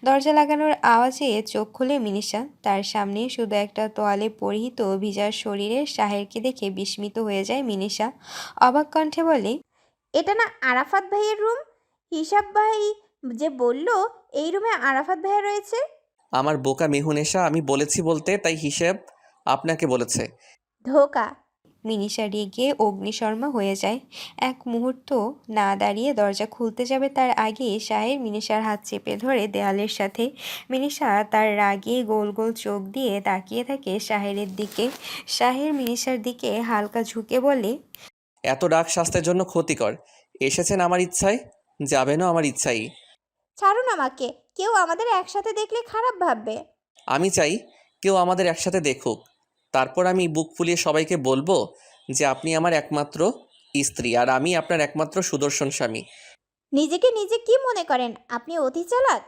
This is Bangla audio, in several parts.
দরজা লাগানোর আওয়াজে চোখ খুলে মিনিষা। তার সামনে শুধু একটা তোয়ালে পরিহিত ভিজা শরীরে শাহেরকে দেখে বিস্মিত হয়ে যায় মিনিষা। অবাক কণ্ঠে বলে, এটা না আরাফাত ভাইয়ের রুম? হিসাব ভাই যে বলল এই রুমে আরাফাত ভাইয়া রয়েছে। আমার বোকা মেহুনেশা, আমি বলেছি বলতে, তাই হিসেব আপনাকে বলেছে। ধোকা। মিনিষা রেগে অগ্নিশর্মা হয়ে যায়। এক মুহূর্ত না দাঁড়িয়ে দরজা খুলতে যাবে তার আগে শাহের মিনিষার হাত চেপে ধরে দেয়ালের সাথে। মিনিষা তার রাগে গোল গোল চোখ দিয়ে তাকিয়ে থাকে শাহেরের দিকে। শাহের মিনিষার দিকে হালকা ঝুঁকে বলে, এত রাগ স্বাস্থ্যের জন্য ক্ষতিকর। এসেছেন আমার ইচ্ছায়, যাবেনও আমার ইচ্ছাই। ছাড়ুন আমাকে, কেউ আমাদের একসাথে দেখলে খারাপ ভাববে। আমি চাই কেউ আমাদের একসাথে দেখুক, তারপর আমি বুক ফুলিয়ে সবাইকে বলবো যে আপনি আমার একমাত্র স্ত্রী আর আমি আপনার একমাত্র সুদর্শন স্বামী। নিজেকে নিজে কি মনে করেন আপনি অতি চালাক?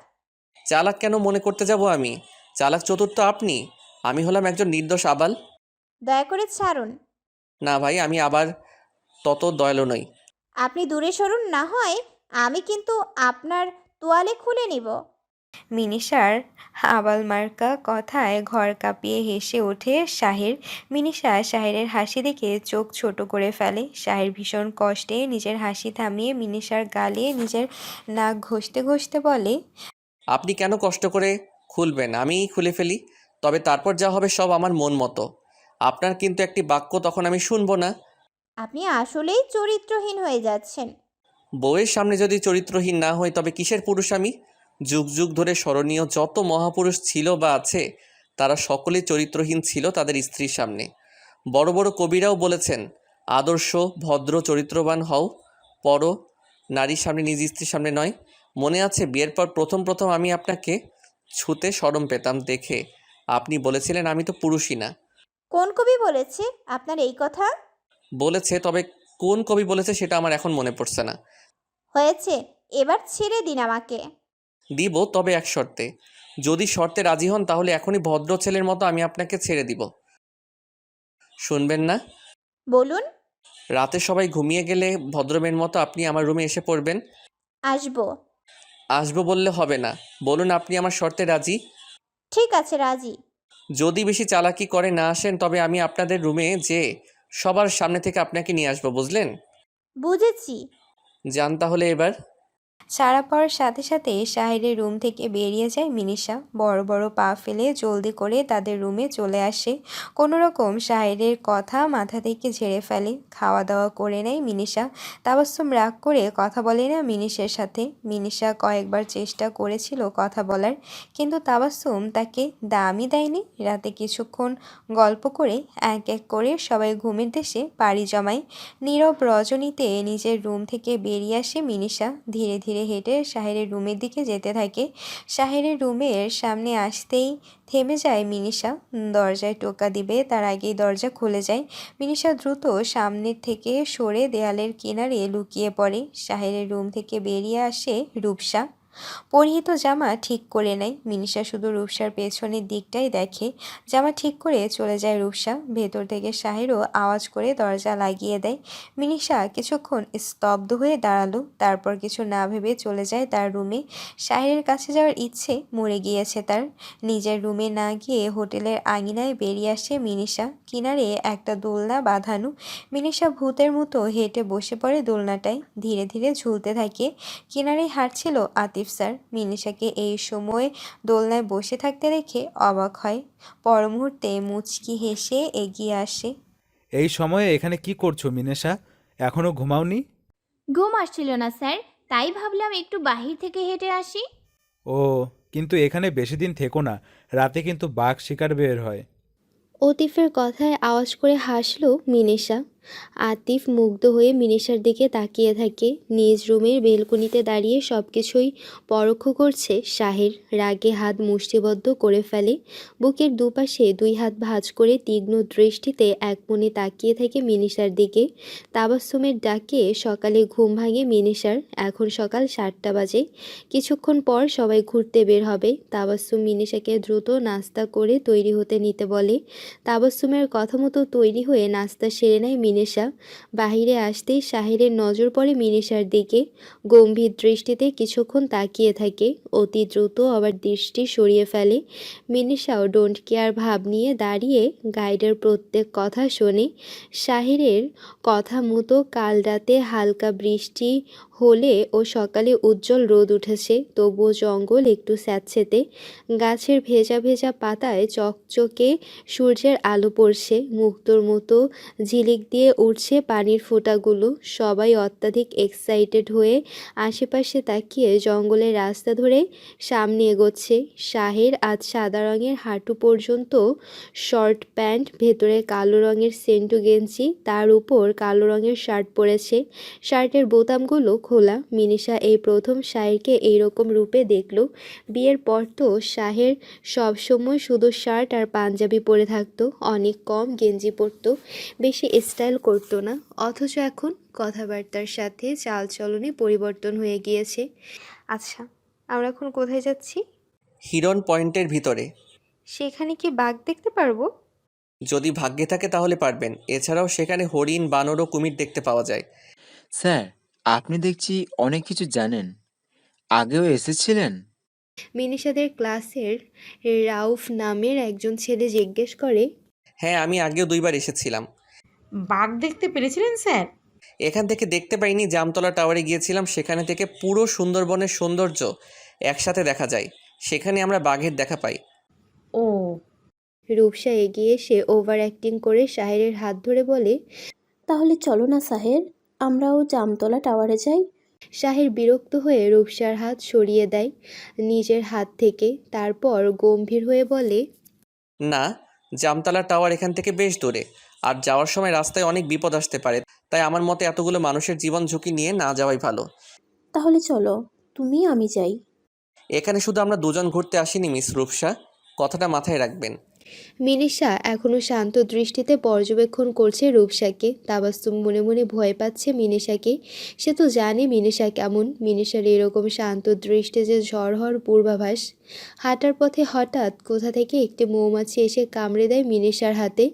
চালাক কেন মনে করতে যাব আমি? চালাক চতুর্থ আপনি, আমি হলাম একজন নির্দোষ আবাল। দয়া করে ছাড়ুন। না ভাই, আমি আবার তত দয়ালু নই। আপনি দূরে সরুন, না হয় আমি কিন্তু আপনার তোয়ালে খুলে নিব। মিনিষার আবালমার্কা কথায় ঘর কাঁপিয়ে হেসে ওঠে শাহের। মিনিষা শাহেরের হাসি দেখে চোখ ছোট করে ফেলে। শাহের ভীষণ কষ্টে নিজের হাসি থামিয়ে মিনিষার গালে নিজের নাক ঘষতে ঘষতে বলে, আপনি কেন কষ্ট করে খুলবেন? আমিই খুলে ফেলি, তবে তারপর যা হবে সব আমার মন মতো। আপনার কিন্তু একটি বাক্য তখন আমি শুনবো না। আপনি আসলেই চরিত্রহীন হয়ে যাচ্ছেন। বউয়ের সামনে যদি চরিত্রহীন না হই তবে কিসের পুরুষ আমি? যুগ যুগ ধরে স্মরণীয় যত মহাপুরুষ ছিল বা আছে, তারা সকলেই চরিত্রহীন ছিল তাদের স্ত্রীর সামনে। বড় বড় কবিরাও বলেছেন, আদর্শ ভদ্র চরিত্রবান হও, পর নারীর সামনে, নিজ স্ত্রীর সামনে নয়। মনে আছে বিয়ের পর প্রথম প্রথম আমি আপনাকে ছুতে শরম পেতাম দেখে আপনি বলেছিলেন আমি তো পুরুষই না। কোন কবি বলেছে আপনার এই কথা? বলেছে, তবে কোন কবি বলেছে সেটা আমার এখন মনে পড়ছে না। হয়েছে, এবার ছেড়ে দিন আমাকে। দিব, তবে এক শর্তে। যদি শর্তে রাজি হন তাহলে এখনই ভদ্র ছেলের মতো আমি আপনাকে ছেড়ে দিব। শুনবেন না? বলুন। রাতে সবাই ঘুমিয়ে গেলে ভদ্রমের মতো আপনি আমার রুমে এসে পড়বেন। আসবো। আসবো বললে হবে না, বলুন আপনি আমার শর্তে রাজি। ঠিক আছে, রাজি। যদি বেশি চালাকি করে না আসেন তবে আমি আপনাদের রুমে যে সবার সামনে থেকে আপনাকে নিয়ে আসবো, বুঝলেন? বুঝেছি। যান তাহলে এবার। ছাড়া পাওয়ার সাথে সাথে শাহেরের রুম থেকে বেরিয়ে যায় মিনিষা। বড় বড় পা ফেলে জলদি করে তাদের রুমে চলে আসে। কোনো রকম শাহেরের কথা মাথা থেকে ঝেড়ে ফেলে। খাওয়া দাওয়া করে নেয় মিনিষা। তাবাস্সুম রাগ করে কথা বলে না মিনিষের সাথে। মিনিষা কয়েকবার চেষ্টা করেছিল কথা বলার, কিন্তু তাবাস্সুম তাকে দামই দেয়নি। রাতে কিছুক্ষণ গল্প করে এক এক করে সবাই ঘুমের দেশে পাড়ি জমায়। নীরব রজনীতে নিজের রুম থেকে বেরিয়ে আসে মিনিষা। ধীরে ধীরে হেঁটে শাহেরের রুমের দিকে যেতে থাকে। শাহেরের রুমের সামনে আসতেই থেমে যায় মিনিষা। দরজায় টোকা দিবে তার আগেই দরজা খুলে যায়। মিনিষা দ্রুত সামনের থেকে সরে দেয়ালের কিনারে লুকিয়ে পড়ে। শাহেরের রুম থেকে বেরিয়ে আসে রূপসা। পরিহিত জামা ঠিক করে নেয় মিনিষা। শুধু রূপসার পেছনের দিকটাই দেখে। জামা ঠিক করে চলে যায় রূপসা। ভেতর থেকে শাহেরও আওয়াজ করে দরজা লাগিয়ে দেয়। মিনিষা কিছুক্ষণ স্তব্ধ হয়ে দাঁড়ালো, তারপর কিছু না ভেবে চলে যায় তার রুমে। শাহেরের কাছে যাওয়ার ইচ্ছে মরে গিয়েছে তার। নিজের রুমে না গিয়ে হোটেলের আঙিনায় বেরিয়ে আসে মিনিষা। কিনারে একটা দোলনা বাঁধানো। মিনিষা ভূতের মতো হেঁটে বসে পড়ে দোলনাটায়। ধীরে ধীরে ঝুলতে থাকে। কিনারে হাঁটছিল আতিফ স্যার। মিনিষাকে এই সময় দোলনায় বসে থাকতে দেখে অবাক হয়। পর মুহূর্তে মুচকি হেসে এগিয়ে আসে। এই সময়ে এখানে কি করছো মিনেশা? এখনো ঘুমাওনি? ঘুম আসছিল না স্যার, তাই ভাবলাম একটু বাহির থেকে হেঁটে আসি। ও, কিন্তু এখানে বেশি দিন থেকো না, রাতে কিন্তু বাঘ শিকার বের হয়। আতিফের কথায় আওয়াজ করে হাসল মিনিষা। আতিফ মুগ্ধ হয়ে মিনিষার দিকে তাকিয়ে থাকে। নিজ রুমের বেলকনিতে দাঁড়িয়ে সব কিছুই পরোক্ষ করছে শাহের। রাগে হাত মুষ্টিবদ্ধ করে ফেলে। বুকের দুপাশে দুই হাত ভাঁজ করে তীক্ষ্ণ দৃষ্টিতে একমনে তাকিয়ে থাকে মিনিষার দিকে। তাবাস্সুমের ডাকে সকালে ঘুম ভাঙে মিনিষার। এখন সকাল 7টা বাজে। কিছুক্ষণ পর সবাই ঘুরতে বের হবে। তাবাস্সুম মিনিষাকে দ্রুত নাস্তা করে তৈরি হতে নিতে বলে। তাবাস্সুমের কথা মতো তৈরি হয়ে নাস্তা সেরে নেয় মিনেশা। বাহিরে আসতেই সাহিরের নজর পড়ে মিনেশার দিকে। গম্ভীর দৃষ্টিতে কিছুক্ষণ তাকিয়ে থাকে, অতি দ্রুত আবার দৃষ্টি সরিয়ে ফেলে। মিনেশাও ডোন্ট কেয়ার ভাব নিয়ে দাঁড়িয়ে গাইডের প্রত্যেক কথা শোনে। সাহিরের কথা মতো কাল রাতে হালকা বৃষ্টি হলে ও সকালে উজ্জ্বল রোদ উঠেছে, তবুও জঙ্গল একটু স্যাঁতসেঁতে। গাছের ভেজা ভেজা পাতায় চকচকে সূর্যের আলো পড়ছে, মুক্তোর মতো ঝিলিক দিয়ে উঠছে পানির ফোঁটাগুলো। সবাই অত্যাধিক এক্সাইটেড হয়ে আশেপাশে তাকিয়ে জঙ্গলের রাস্তা ধরে সামনে এগোচ্ছে। শাহের আজ সাদা রঙের হাঁটু পর্যন্ত শর্ট প্যান্ট, ভেতরে কালো রঙের সেন্টু গেঞ্জি, তার উপর কালো রঙের শার্ট পরেছে। শার্টের বোতামগুলো খোলা। মিনিশা এই প্রথম শাহেরকে এইরকম রূপে দেখলো। বিয়ের পর তো শাহের সবসময় শুধু শার্ট আর পাঞ্জাবি পরে থাকতো, অনেক কম গেঞ্জি পরতো, বেশি স্টাইল করতো না। অথচ এখন কথাবার্তার সাথে চালচলনে পরিবর্তন হয়ে গিয়েছে। আচ্ছা, আমরা এখন কোথায় যাচ্ছি? হিরন পয়েন্টের ভিতরে। সেখানে কি বাঘ দেখতে পারবো? যদি ভাগ্যে থাকে তাহলে পারবেন। এছাড়াও সেখানে হরিণ, বানর ও কুমির দেখতে পাওয়া যায়। স্যার, আপনি দেখছি অনেক কিছু জানেন। আগেও এসেছিলেন? মিনিশাদের ক্লাসের রাউফ নামের একজন ছেলে জিজ্ঞেস করে। হ্যাঁ, আমি আগেও 2বার এসেছিলাম। বাঘ দেখতে পেরেছিলেন স্যার? এখান থেকে দেখতে পাইনি, জামতলা টাওয়ারে গিয়েছিলাম, সেখানে থেকে পুরো সুন্দরবনের সৌন্দর্য একসাথে দেখা যায়। সেখানে আমরা বাঘের দেখা পাই। ও, রূপসা এগিয়ে এসে ওভার অ্যাক্টিং করে সাহেরের হাত ধরে বলে। তাহলে চলো না সাহের, আমরাও জামতলা টাওয়ারে যাই। সাহের বিরক্ত হয়ে রূপসার হাত সরিয়ে দেয় নিজের হাত থেকে, তারপর গম্ভীর হয়ে বলে। না, জামতলা টাওয়ার এখান থেকে বেশ দূরে, আর যাওয়ার সময় রাস্তায় অনেক বিপদ আসতে পারে। তাই আমার মতে এতগুলো মানুষের জীবন ঝুঁকি নিয়ে না যাওয়াই ভালো। তাহলে চলো, তুমি আমি যাই। এখানে শুধু আমরা দুজন ঘুরতে আসিনি মিস রূপসা, কথাটা মাথায় রাখবেন। মিনিশা এখনো শান্ত দৃষ্টিতে পর্যবেক্ষণ করছে রূপসাকে। তাবাস্তুম মনে মনে ভয় পাচ্ছে মিনিশাকে। সে তো জানে মিনিশা কেমন। মিনিশার এরকম শান্ত দৃষ্টি যে ঝড় হওয়ার পূর্বাভাস। হাঁটার পথে হঠাৎ কোথা থেকে একটি মৌমাছি এসে কামড়ে দেয় মিনিশার হাতে।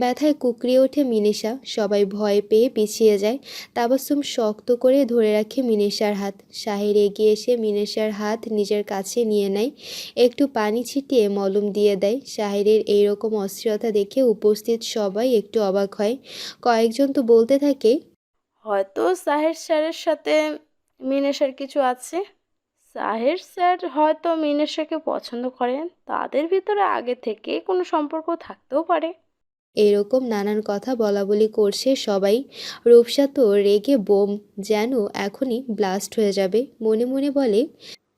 ব্যথায় কুকড়িয়ে ওঠে মিনিশা। সবাই ভয় পেয়ে পিছিয়ে যায়। তাবাস্তুম শক্ত করে ধরে রাখে মিনিশার হাত। শাহের এগিয়ে এসে মিনিশার হাত নিজের কাছে নিয়ে নেয়, একটু পানি ছিটিয়ে মলম দিয়ে দেয়। শাহেরের এইরকম অস্থিরতা দেখে উপস্থিত সবাই একটু অবাক হয়। কয়েকজন তো বলতে থাকে, হয়তো সাহের স্যারের সাথে মিনেশার কিছু আছে। সাহের স্যার হয়তো মিনেশাকে পছন্দ করেন, তাদের ভিতরে আগে থেকে কোনো সম্পর্ক থাকতেও পারে। এরকম নানান কথা বলাবলি করছে সবাই। রূপসা তো রেগে বোম, যেন এখনই ব্লাস্ট হয়ে যাবে। মনে মনে বলে,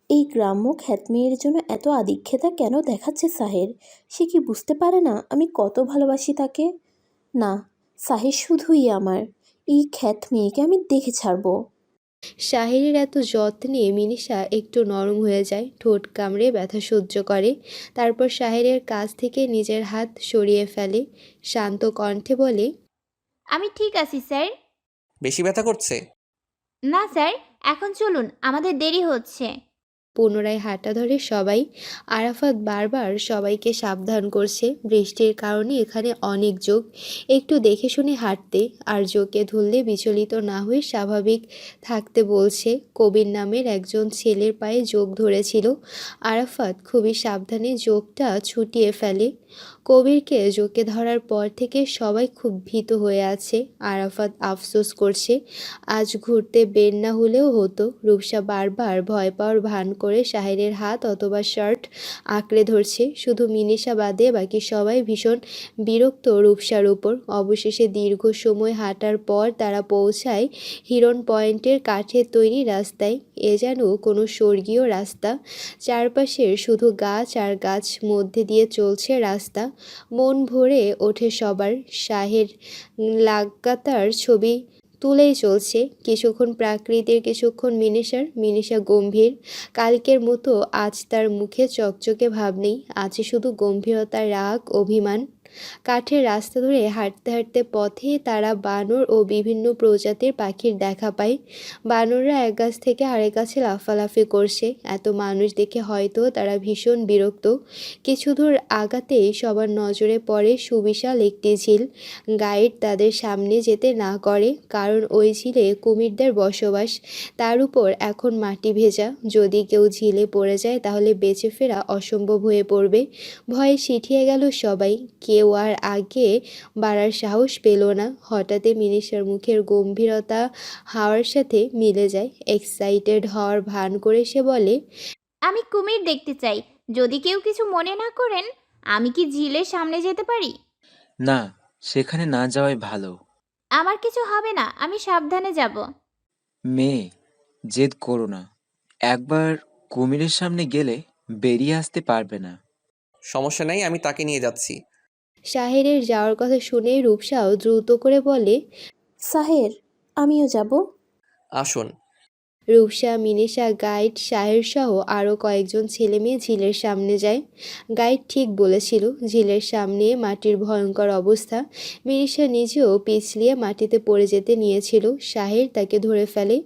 এই গ্রাম্য খ্যাত মেয়ের জন্য এত আদিক্ষেতা কেন দেখাচ্ছে সাহের? সে কি বুঝতে পারে না আমি কত ভালোবাসি তাকে? না, সাহের শুধুই আমার। এই খ্যাত মেয়েকে আমি দেখে ছাড়বো। শাহেরের এত যত্নে মিনিশা একটু নরম হয়ে যায়, ঠোঁট কামড়ে ব্যথা সহ্য করে। তারপর শাহেরের কাছ থেকে নিজের হাত সরিয়ে ফেলে, শান্ত কণ্ঠে বলে। আমি ঠিক আছি স্যার। বেশি ব্যথা করছে? না স্যার, এখন চলুন, আমাদের দেরি হচ্ছে। পুনরায় হাঁটা ধরে সবাই। আরাফাত বারবার সবাইকে সাবধান করছে, বৃষ্টির কারণে এখানে অনেক জোক, একটু দেখে শুনে হাঁটতে, আর জোকে ধরলে বিচলিত না হয়ে স্বাভাবিক থাকতে বলছে। কবির নামের একজন ছেলের পায়ে জোক ধরেছিল। আরাফাত খুবই সাবধানে জোকটা ছুটিয়ে ফেলে। কবিরকে জোকে ধরার পর থেকে সবাই খুব ভীত হয়ে আছে। আরাফাত আফসোস করছে, আজ ঘুরতে বের না হলেও হতো। রূপসা বারবার ভয় পাওয়ার ভান করে শাহেরের হাত অথবা শার্ট আঁকড়ে ধরছে। শুধু মিনিশা বাদে বাকি সবাই ভীষণ বিরক্ত রূপসার উপর। অবশেষে দীর্ঘ সময় হাঁটার পর তারা পৌঁছায় হিরন পয়েন্টের কাঠের তৈরি রাস্তায়। এ যেন কোনো স্বর্গীয় রাস্তা। চারপাশের শুধু গাছ আর গাছ, মধ্যে দিয়ে চলছে রাস্তা। মন ভরে ওঠে সবার। শাহের লাগাতার ছবি তুলেই চলছে, কিছুক্ষণ প্রাকৃতির, কিছুক্ষণ মিনিশার। মিনিশা গম্ভীর, কালকের মতো আজ তার মুখে চকচকে ভাব নেই, আছে শুধু গম্ভীরতা, রাগ, অভিমান। কাঠের রাস্তা ধরে হাঁটতে হাঁটতে পথে তারা বানর ও বিভিন্ন প্রজাতির পাখির দেখা পায়। বানররা এক গাছ থেকে আরেক গাছে লাফালাফি করছে। এত মানুষ দেখে হয়তো তারা ভীষণ বিরক্ত। কিছু দূর আগাতেই সবার নজরে পড়ে সুবিশাল একটি ঝিল। গাইড তাদের সামনে যেতে না করে, কারণ ওই ঝিলে কুমিরদের বসবাস। তার উপর এখন মাটি ভেজা, যদি কেউ ঝিলে পড়ে যায় তাহলে বেঁচে ফেরা অসম্ভব হয়ে পড়বে। ভয়ে সিঁঠিয়ে গেল সবাই, কেউ আর আগে বাড়ার সাহস পেল না। হঠাৎই মিনিষার মুখের গম্ভীরতা হাওয়ার সাথে মিলে যায়। এক্সাইটেড হওয়ার ভান করে সে বলে, আমি কুমির দেখতে চাই। যদি কেউ কিছু মনে না করেন, আমি কি ঝিলের সামনে যেতে পারি? না, সেখানে না যাওয়াই ভালো। আমার কিছু হবে না, আমি সাবধানে যাব। মেয়ে, জেদ করো না। একবার কুমিরের সামনে গেলে বেরিয়ে আসতে পারবে না। সমস্যা নাই, আমি তাকে নিয়ে যাচ্ছি। সাহেরের যাওয়ার কথা শুনে রূপসাও দ্রুত করে বলে, সাহের, আমিও যাব। আসুন। রূপসা, মিনিষা, গাইড, সাহের সহ আরও কয়েকজন ছেলেমেয়ে ঝিলের সামনে যায়। গাইড ঠিক বলেছিল, ঝিলের সামনে মাটির ভয়ঙ্কর অবস্থা। মিনিষা নিজেও পিছলিয়ে মাটিতে পড়ে যেতে নিয়েছিল। সাহের তাকে ধরে ফেলে।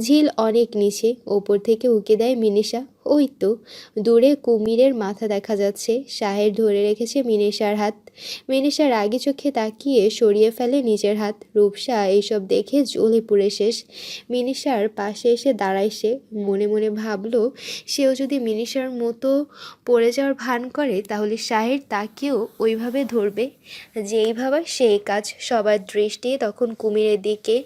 ঝিল অনেক নিচে, ওপর থেকে উঁকি দেয় মিনিষা। ওই তো দূরে কুমিরের মাথা দেখা যাচ্ছে। সাহের ধরে রেখেছে মিনিষার হাত। মিনিষা রাগী চোখে তাকিয়ে সরিয়ে ফেলে নিজের হাত। রূপসা এইসব দেখে জ্বলে পুড়ে শেষ। মিনিষার পাশে এসে দাঁড়ায় সে। মনে মনে ভাবলো, সেও যদি মিনিষার মতো পড়ে যাওয়ার ভান করে তাহলে সাহের তাকেও ওইভাবে ধরবে। যেই ভাবা সেই কাজ। সবার দৃষ্টি তখন কুমিরের দিকে,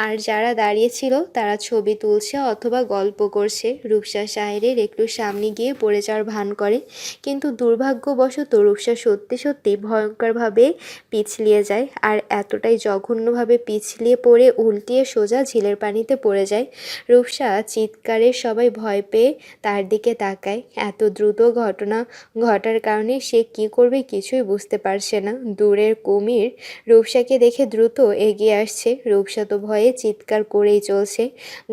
আর যারা দাঁড়িয়েছিল তারা ছবি তুলছে অথবা গল্প করছে। রূপসা সাহেরের একটু সামনে গিয়ে পড়ে যাওয়ার ভান করে, কিন্তু দুর্ভাগ্যবশত রূপসা সত্যি সত্যি ভয়ঙ্করভাবে পিছলিয়ে যায়, আর এতটাই জঘন্যভাবে পিছলিয়ে পড়ে উল্টিয়ে সোজা ঝিলের পানিতে পড়ে যায়। রূপসা চিৎকারে সবাই ভয় পেয়ে তার দিকে তাকায়। এত দ্রুত ঘটনা ঘটার কারণে সে কী করবে কিছুই বুঝতে পারছে না। দূরের কুমির রূপসাকে দেখে দ্রুত এগিয়ে আসছে। রূপসা তো ভয়ে চিৎকার করেই চলছে।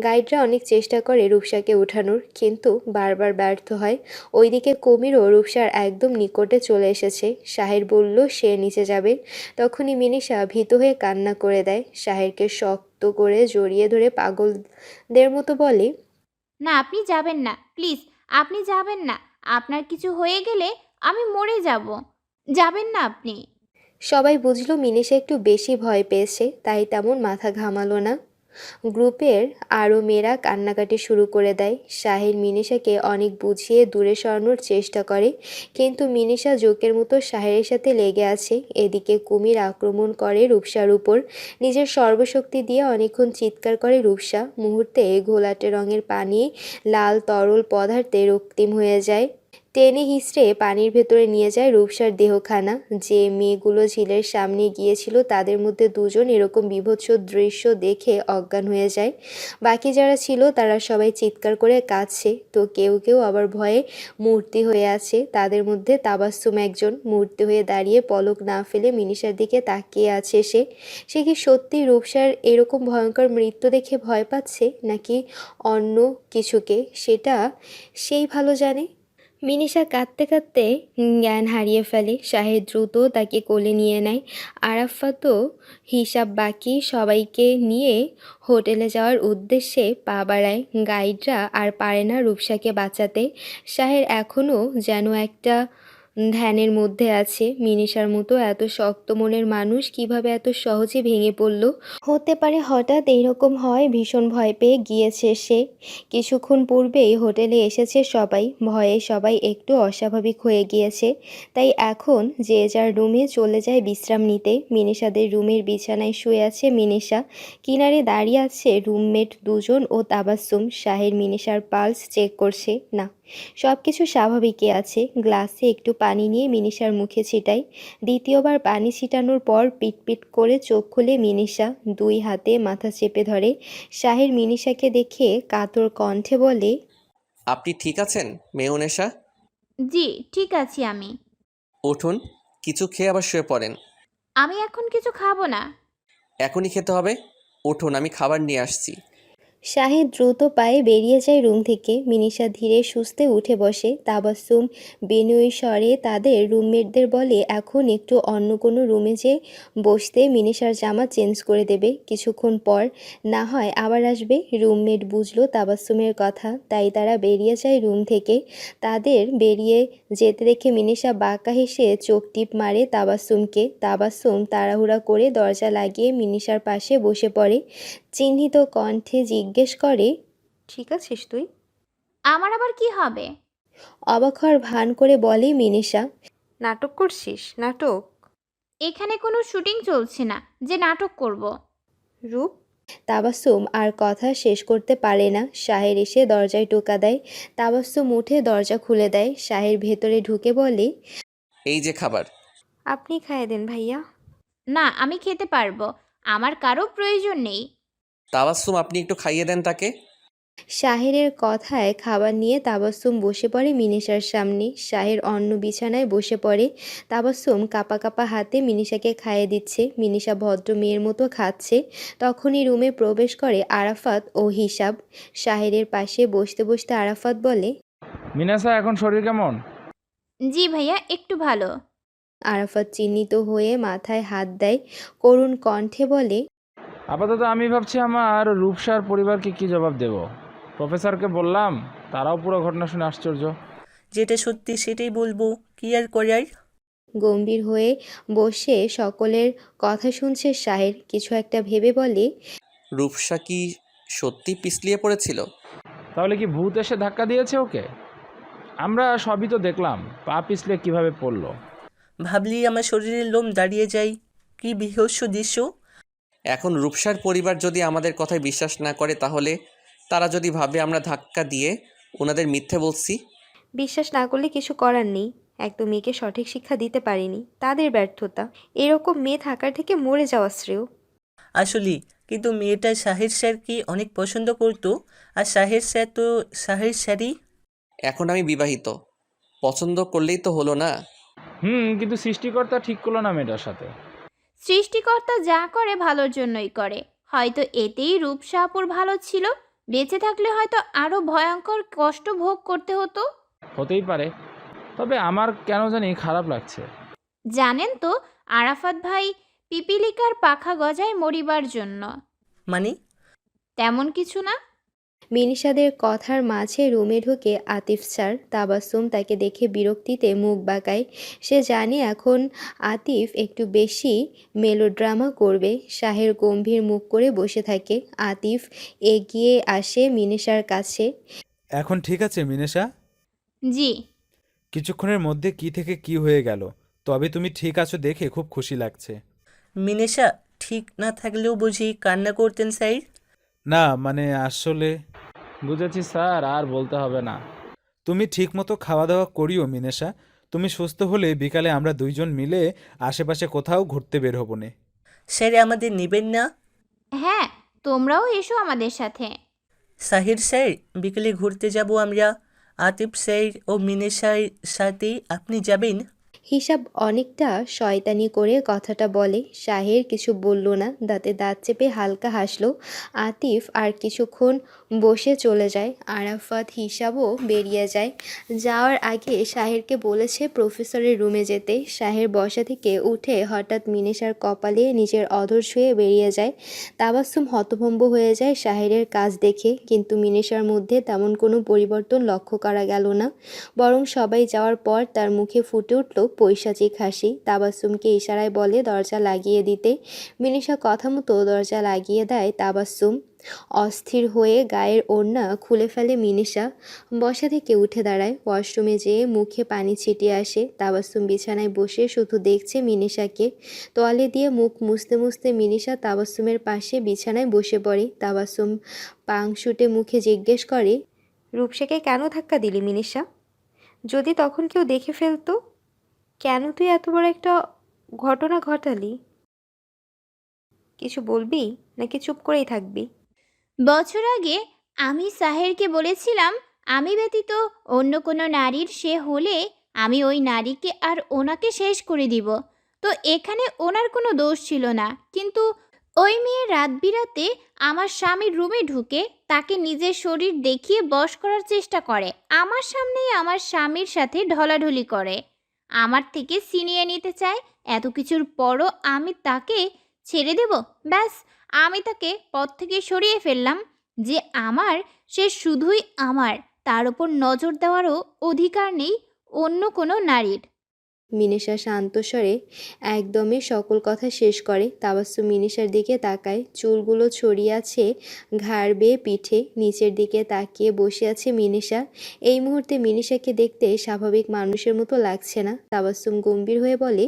গাইডরা অনেক চেষ্টা করে রূপসাকে ওঠানোর, কিন্তু বারবার ব্যর্থ হয়। ওইদিকে কুমিরও রূপসার একদম নিকটে চলে এসেছে। সাহের বলল সে নিচে যাবে। তখনই মিনিষা ভীত হয়ে কান্না করে দেয়। সাহেরকে শক্ত করে জড়িয়ে ধরে পাগলদের মতো বলে, না, আপনি যাবেন না, প্লিজ। আপনি যাবেন না। আপনার কিছু হয়ে গেলে আমি মরে যাব। যাবেন না আপনি। সবাই বুঝলো মিনিষা একটু বেশি ভয় পেয়েছে, তাই তেমন মাথা ঘামালো না। গ্রুপের আরও মেয়েরা কান্নাকাটি শুরু করে দেয়। সাহির মিনিষাকে অনেক বুঝিয়ে দূরে সরানোর চেষ্টা করে, কিন্তু মিনিষা জোকের মতো সাহেরের সাথে লেগে আছে। এদিকে কুমির আক্রমণ করে রূপসার উপর। নিজের সর্বশক্তি দিয়ে অনেকক্ষণ চিৎকার করে রূপসা। মুহূর্তে ঘোলাটে রঙের পানি লাল তরল পদার্থে রক্তিম হয়ে যায়। টেনে হিঁচড়ে পানির ভেতরে নিয়ে যায় রূপসার দেহখানা। যে মেয়েগুলো ঝিলের সামনে গিয়েছিল তাদের মধ্যে দুজন এরকম বীভৎস দৃশ্য দেখে অজ্ঞান হয়ে যায়। বাকি যারা ছিল তারা সবাই চিৎকার করে কাঁদছে, তো কেউ কেউ আবার ভয়ে মূর্তি হয়ে আছে। তাদের মধ্যে তাবাস্সুম একজন। মূর্তি হয়ে দাঁড়িয়ে পলক না ফেলে মিনিষার দিকে তাকিয়ে আছে সে কি সত্যি রূপসার এরকম ভয়ঙ্কর মৃত্যু দেখে ভয় পাচ্ছে, নাকি অন্য কিছুকে, সেটা সেই ভালো জানে। মিনিষা কাঁদতে কাঁদতে জ্ঞান হারিয়ে ফেলে। শাহেদ দ্রুত তাকে কোলে নিয়ে নেয়। আরাফাতও হিসাব বাকি সবাইকে নিয়ে হোটেলে যাওয়ার উদ্দেশ্যে পা বাড়ায়। গাইডরা আর পারে না রূপসাকে বাঁচাতে। শাহের এখনও যেন একটা ধ্যানের মধ্যে আছে। মিনিষার মতো এত শক্ত মনের মানুষ কিভাবে এত সহজে ভেঙে পড়ল। হতে পারে হঠাৎ এইরকম হয়, ভীষণ ভয় পেয়ে গিয়েছে সে। কিছুক্ষণ পূর্বেই হোটেলে এসেছে সবাই। ভয়ে সবাই একটু অস্বাভাবিক হয়ে গিয়েছে, তাই এখন যে যার রুমে চলে যায় বিশ্রাম নিতে। মিনিষাদের রুমের বিছানায় শুয়ে আছে মিনিষা। কিনারে দাঁড়িয়ে আছে রুমমেট দুজন ও তাবাস্সুম। শাহের মিনিষার পালস চেক করছে। না, সব কিছু স্বাভাবিকই আছে। গ্লাসে একটু পানি নিয়ে মিনিষার মুখে ছিটায়। দ্বিতীয়বার পানি ছিটানোর পর পিটপিট করে চোখ খুলে মিনিষা। দুই হাতে মাথা চেপে ধরে। শাহের মিনিষাকে দেখে কাতর কণ্ঠে বলে, আপনি ঠিক আছেন মেয়নেশা? জি, ঠিক আছি আমি। উঠুন, কিছু খেয়ে আবার শুয়ে পড়েন। আমি এখন কিছু খাবো না। এখনই খেতে হবে? উঠুন, আমি খাবার নিয়ে আসছি। শাহিদ দ্রুত পায়ে বেরিয়ে যায় রুম থেকে। মিনিষা ধীরে সুস্থে উঠে বসে। তাবাস্সুম বিনয়ী স্বরে তাদের রুমমেটদের বলে এখন একটু অন্য কোনো রুমে যে বসতে, মিনিষার জামা চেঞ্জ করে দেবে, কিছুক্ষণ পর না হয় আবার আসবে। রুমমেট বুঝলো তাবাস্সুমের কথা, তাই তারা বেরিয়ে যায় রুম থেকে। তাদের বেরিয়ে যেতে দেখে মিনিষা বাঁকা হেসে চোখ টিপ মারে তাবাস্সুমকে। তাবাস্সুম তাড়াহুড়া করে দরজা লাগিয়ে মিনিষার পাশে বসে পড়ে। চিহ্নিত কণ্ঠে জিজ্ঞেস করে, ঠিক আছিস তুই? আমার আবার কি হবে? অবাক হওয়ার ভান করে বলে মিনিষা। নাটক করছিস? নাটক? এখানে কোনো শুটিং চলছে না যে নাটক করব। রূপ? তাবাস্সুম আর কথা শেষ করতে পারে না। শাহের এসে দরজায় টোকা দেয়। তাবাস্সুম উঠে দরজা খুলে দেয়। শাহের ভেতরে ঢুকে বলে, এই যে খাবার। আপনি খাইয়ে দেন ভাইয়া। না, আমি খেতে পারবো, আমার কারো প্রয়োজন নেই। তাবাস্সুম, আপনি একটু খাইয়ে দেন তাকে। শাহেরের কথায় খাবার নিয়ে তাবাস্সুম বসে পড়ে মিনিষার সামনে। শাহের অন্য বিছানায় বসে পড়ে। তাবাস্সুম কাঁপা কাঁপা হাতে মিনিষাকে খাইয়ে দিচ্ছে। মিনিষা ভদ্র মেয়ের মতো খাচ্ছে। তখনই রুমে প্রবেশ করে আরাফাত ও হিসাব। শাহেরের পাশে বসতে বসতে আরাফাত বলে, মিনাসা, এখন শরীর কেমন? জি ভাইয়া, একটু ভালো। আরাফাত চিন্তিত হয়ে মাথায় হাত দেয়। করুণ কণ্ঠে বলে, আপাতত আমি ভাবছি আমার রূপসার পরিবারকে কি জবাব দেব। প্রফেসরকে বললাম, তারাও পুরো ঘটনা শুনে আশ্চর্য। যেটা সত্যি সেটাই বলবো, কি আর করার। গম্ভীর হয়ে বসে সকলের কথা শুনছে শাহের। কিছু একটা ভেবে বলে, রূপসা কি সত্যি পিছলিয়ে পড়েছিল? তাহলে কি ভূত এসে ধাক্কা দিয়েছে ওকে? আমরা সবই তো দেখলাম, পা পিছলে কিভাবে পড়লো। ভাবলেই আমার শরীরের লোম দাঁড়িয়ে যায়। কি বিভৎস দৃশ্য। এখন রূপসার পরিবার যদি আমাদের কথায় বিশ্বাস না করে, তাহলে তারা যদি ভাবে আমরা ধাক্কা দিয়ে ওনাদের মিথ্যে বলছি। বিশ্বাস না করলে কিছু করার নেই। একদম মেয়েকে সঠিক শিক্ষা দিতে পারিনি, তাদের ব্যর্থতা। এরকম মেয়ে থাকার থেকে মরে যাওয়া শ্রেয়। আসলে কিন্তু মেয়েটা সাহের স্যারকে অনেক পছন্দ করতো, আর সাহের স্যার তো সাহের স্যারই। এখন আমি বিবাহিত, পছন্দ করলেই তো হলো না। কিন্তু সৃষ্টিকর্তা ঠিক করলো না মেয়েটার সাথে। সৃষ্টিকর্তা যা করে ভালোর জন্যই করে। হয়তো এতেই রূপসা আপুর ভালো ছিল, বেঁচে থাকলে হয়তো আরো ভয়ঙ্কর কষ্ট ভোগ করতে হতো। হতেই পারে, তবে আমার কেন জানি খারাপ লাগছে। জানেন তো, আরাফাত ভাই পিপিলিকার পাখা গজায় মরিবার জন্য। মানে? তেমন কিছু না। মিনিষাদের কথার মাঝে রুমে ঢোকে আতিফ স্যার। তাবাস্সুম তাকে দেখে বিরক্তিতে মুখ বাঁকায়। সে জানে এখন আতিফ একটু বেশি মেলোড্রামা করবে। শাহের গম্ভীর মুখ করে বসে থাকে। আতিফ এগিয়ে আসে মিনিষার কাছে। এখন ঠিক আছে মিনেশা? জি। কিছুক্ষণের মধ্যে কি থেকে কি হয়ে গেল, তবে তুমি ঠিক আছো দেখে খুব খুশি লাগছে। মিনেশা ঠিক না থাকলেও বুঝি কান্না করতেন স্যার? না মানে আসলে বুঝেছি স্যার, আর বলতে হবে না। তুমি ঠিকমতো খাওয়া দাওয়া করিও মিনেশা। তুমি সুস্থ হলে বিকালে আমরা দুইজন মিলে আশেপাশে কোথাও ঘুরতে বের হব নে। স্যার আমাদের নেবেন না? হ্যাঁ, তোমরাও এসো আমাদের সাথে। সাহির স্যার, বিকেলে ঘুরতে যাব আমরা। আতিফ স্যার ও মিনেশার সাথে আপনি যাবেন? হিসাব অনেকটা শয়তানি করে কথাটা বলে। শাহের কিছু বলল না, দাঁতে দাঁত চেপে হালকা হাসলো। আতিফ আর কিছুক্ষণ বসে চলে যায়। আরাফাত হিসাবও বেরিয়ে যায়। যাওয়ার আগে শাহেরকে বলেছে প্রফেসরের রুমে যেতে। শাহের বসা থেকে উঠে হঠাৎ মিনেশার কপালে নিজের অধর ছুঁয়ে বেরিয়ে যায়। তাবাস্সুম হতভম্ব হয়ে যায় শাহেরের কাজ দেখে, কিন্তু মিনেশার মধ্যে তেমন কোনো পরিবর্তন লক্ষ্য করা গেল না। বরং সবাই যাওয়ার পর তার মুখে ফুটে উঠল পৈশাচিক হাসি। তাবাস্সুমকে ইশারায় বলে দরজা লাগিয়ে দিতে। মিনিষা কথা মতো দরজা লাগিয়ে দেয় তাবাস্সুম। অস্থির হয়ে গায়ের ওড়না খুলে ফেলে মিনিষা। বসা থেকে উঠে দাঁড়ায়। ওয়াশরুমে যেয়ে মুখে পানি ছিটিয়ে আসে। তাবাস্সুম বিছানায় বসে শুধু দেখছে মিনিষাকে। তোয়ালে দিয়ে মুখ মুছতে মুছতে মিনিষা তাবাস্সুমের পাশে বিছানায় বসে পড়ে। তাবাস্সুম পাংশুটে মুখে জিজ্ঞেস করে, রূপসাকে কেন ধাক্কা দিলি মিনিষা? যদি তখন কেউ দেখে ফেলতো? কেন তুই এত বড় একটা ঘটনা ঘটালি? কিছু বলবি নাকি চুপ করেই থাকবি? বছর আগে আমি সাহেরকে বলেছিলাম, আমি ব্যতীত অন্য কোনো নারীর সে হলে আমি ওই নারীকে আর ওনাকে শেষ করে দিব। তো এখানে ওনার কোনো দোষ ছিল না, কিন্তু ওই মেয়ে রাত বিরাতে আমার স্বামীর রুমে ঢুকে তাকে নিজের শরীর দেখিয়ে বশ করার চেষ্টা করে, আমার সামনেই আমার স্বামীর সাথে ঢলাঢলি করে, আমার থেকে ছিনিয়ে নিতে চায়। এত কিছুর পরও আমি তাকে ছেড়ে দেব? ব্যাস, আমি তাকে পথ থেকে সরিয়ে ফেললাম। যে আমার, সে শুধুই আমার, তার উপর নজর দেওয়ারও অধিকার নেই অন্য কোনো নারীর। মিনেশা শান্ত স্বরে একদমে সকল কথা শেষ করে। তাবাস্সুম মিনেশার দিকে তাকায়, চুলগুলো ছড়িয়ে আছে ঘাড় বেয়ে পিঠে, নিচের দিকে তাকিয়ে বসে আছে মিনেশা। এই মুহূর্তে মিনেশাকে দেখতে স্বাভাবিক মানুষের মতো লাগছে না। তাবাস্সুম গম্ভীর হয়ে বলে,